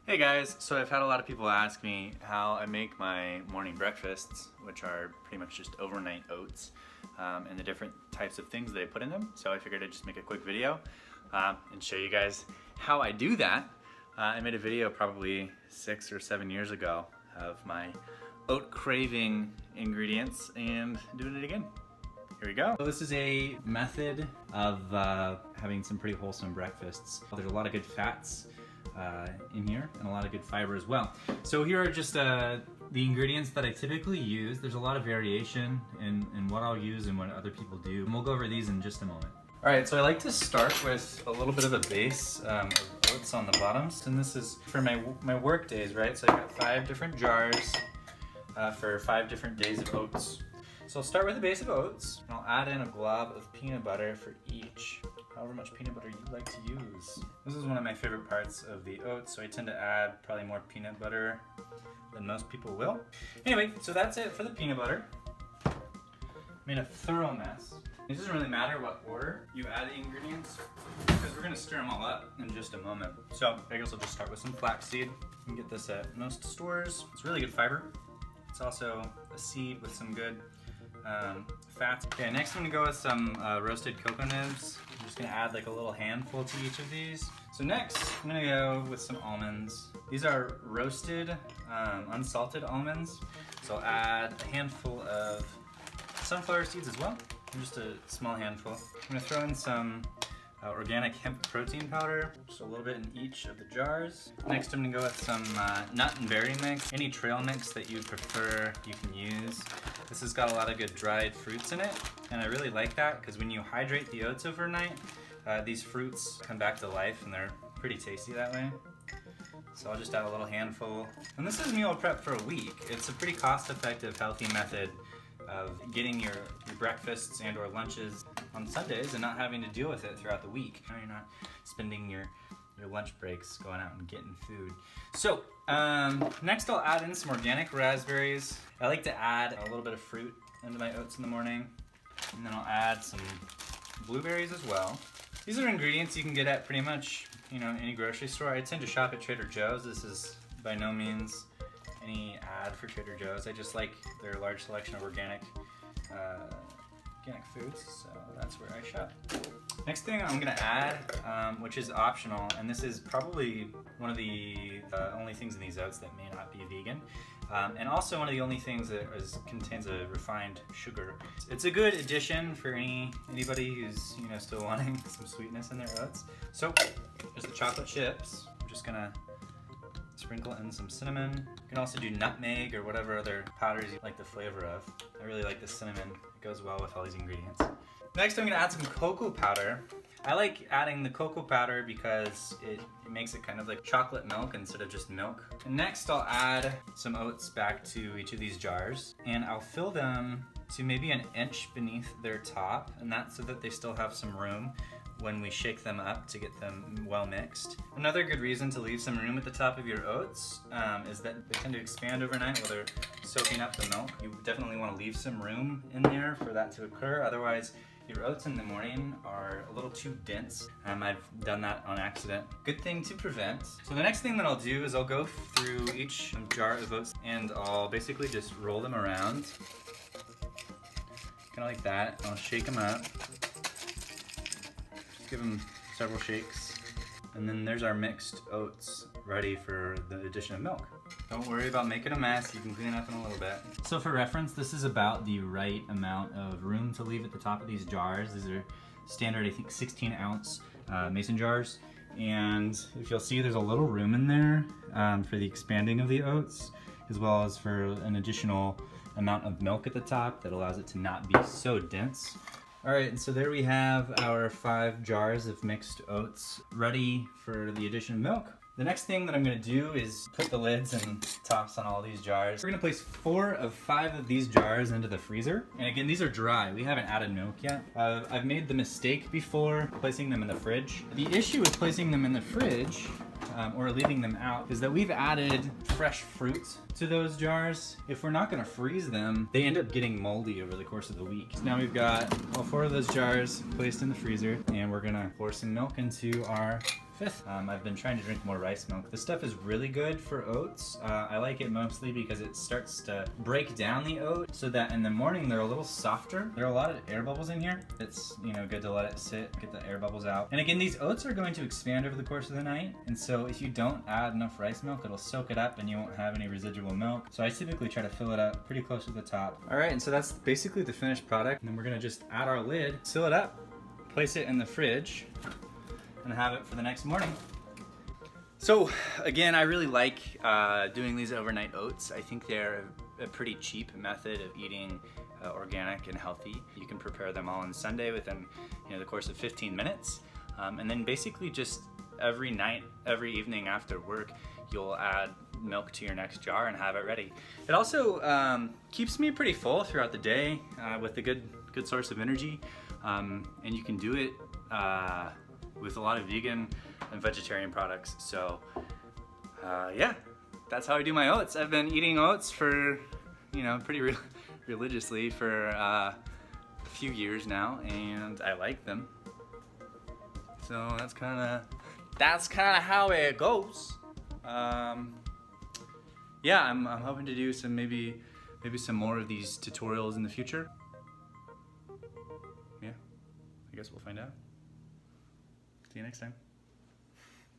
Hey guys, so I've had a lot of people ask me how I make my morning breakfasts, which are pretty much just overnight oats, and the different types of things that I put in them. So I figured I'd just make a quick video and show you guys how I do that. I made a video probably 6 or 7 years ago of my oat craving ingredients and doing it again. Here we go. So this is a method of having some pretty wholesome breakfasts. There's a lot of good fats in here and a lot of good fiber as well. So here are just the ingredients that I typically use. There's a lot of variation in what I'll use and what other people do. And we'll go over these in just a moment. All right, so I like to start with a little bit of a base of oats on the bottoms. And this is for my work days, right? So I got 5 different jars for 5 different days of oats. So I'll start with a base of oats, and I'll add in a glob of peanut butter for each, however much peanut butter you like to use. This is one of my favorite parts of the oats, so I tend to add probably more peanut butter than most people will. Anyway, so that's it for the peanut butter. Made a thorough mess. It doesn't really matter what order you add the ingredients, because we're gonna stir them all up in just a moment. So I guess I'll just start with some flaxseed. You can get this at most stores. It's really good fiber. It's also a seed with some good fats. Okay, next I'm gonna go with some roasted cocoa nibs. I'm just gonna add like a little handful to each of these. So next, I'm gonna go with some almonds. These are roasted, unsalted almonds. So I'll add a handful of sunflower seeds as well, just a small handful. I'm gonna throw in some organic hemp protein powder, just a little bit in each of the jars. Next I'm gonna go with some nut and berry mix. Any trail mix that you prefer, you can use. This has got a lot of good dried fruits in it, and I really like that because when you hydrate the oats overnight, these fruits come back to life and they're pretty tasty that way. So I'll just add a little handful. And this is meal prep for a week. It's a pretty cost-effective, healthy method of getting your breakfasts and or lunches on Sundays and not having to deal with it throughout the week. You're not spending your lunch breaks going out and getting food. So next I'll add in some organic raspberries. I like to add a little bit of fruit into my oats in the morning, and then I'll add some blueberries as well. These are ingredients you can get at pretty much any grocery store. I tend to shop at Trader Joe's. This is by no means any ad for Trader Joe's. I just like their large selection of organic foods, so that's where I shop. Next thing I'm gonna add, which is optional, and this is probably one of the only things in these oats that may not be vegan, and also one of the only things that contains a refined sugar. It's a good addition for anybody who's still wanting some sweetness in their oats. So there's the chocolate chips. I'm just gonna sprinkle in some cinnamon. You can also do nutmeg or whatever other powders you like the flavor of. I really like the cinnamon. It goes well with all these ingredients. Next, I'm gonna add some cocoa powder. I like adding the cocoa powder because it makes it kind of like chocolate milk instead of just milk. And next, I'll add some oats back to each of these jars, and I'll fill them to maybe an inch beneath their top, and that's so that they still have some room when we shake them up to get them well mixed. Another good reason to leave some room at the top of your oats is that they tend to expand overnight while they're soaking up the milk. You definitely want to leave some room in there for that to occur, otherwise your oats in the morning are a little too dense. I've done that on accident. Good thing to prevent. So the next thing that I'll do is I'll go through each jar of oats and I'll basically just roll them around, kind of like that. I'll shake them up. Give them several shakes, and then there's our mixed oats ready for the addition of milk. Don't worry about making a mess, you can clean up in a little bit. So for reference, this is about the right amount of room to leave at the top of these jars. These are standard, I think 16-ounce mason jars, and if you'll see, there's a little room in there for the expanding of the oats, as well as for an additional amount of milk at the top that allows it to not be so dense. All right, and so there we have our 5 jars of mixed oats ready for the addition of milk. The next thing that I'm gonna do is put the lids and tops on all these jars. We're gonna place 4 of 5 of these jars into the freezer. And again, these are dry. We haven't added milk yet. I've made the mistake before placing them in the fridge. The issue with placing them in the fridge or leaving them out is that we've added fresh fruits to those jars. If we're not gonna freeze them, they end up getting moldy over the course of the week. So now we've got all 4 of those jars placed in the freezer, and we're gonna pour some milk into our 5th. I've been trying to drink more rice milk. This stuff is really good for oats. I like it mostly because it starts to break down the oat so that in the morning they're a little softer. There are a lot of air bubbles in here. It's, you know, good to let it sit, get the air bubbles out. And again, these oats are going to expand over the course of the night. And so if you don't add enough rice milk, it'll soak it up and you won't have any residual milk. So I typically try to fill it up pretty close to the top. All right, and so that's basically the finished product. And then we're gonna just add our lid, seal it up, place it in the fridge, and have it for the next morning. So again, I really like doing these overnight oats. I think they're a pretty cheap method of eating organic and healthy. You can prepare them all on Sunday within, you know, the course of 15 minutes. And then basically just every night, every evening after work, you'll add milk to your next jar and have it ready. It also keeps me pretty full throughout the day with a good source of energy. And you can do it with a lot of vegan and vegetarian products. So yeah, that's how I do my oats. I've been eating oats for, you know, pretty religiously for a few years now, and I like them. So that's kind of how it goes. Yeah, I'm hoping to do some maybe some more of these tutorials in the future. Yeah, I guess we'll find out. See you next time.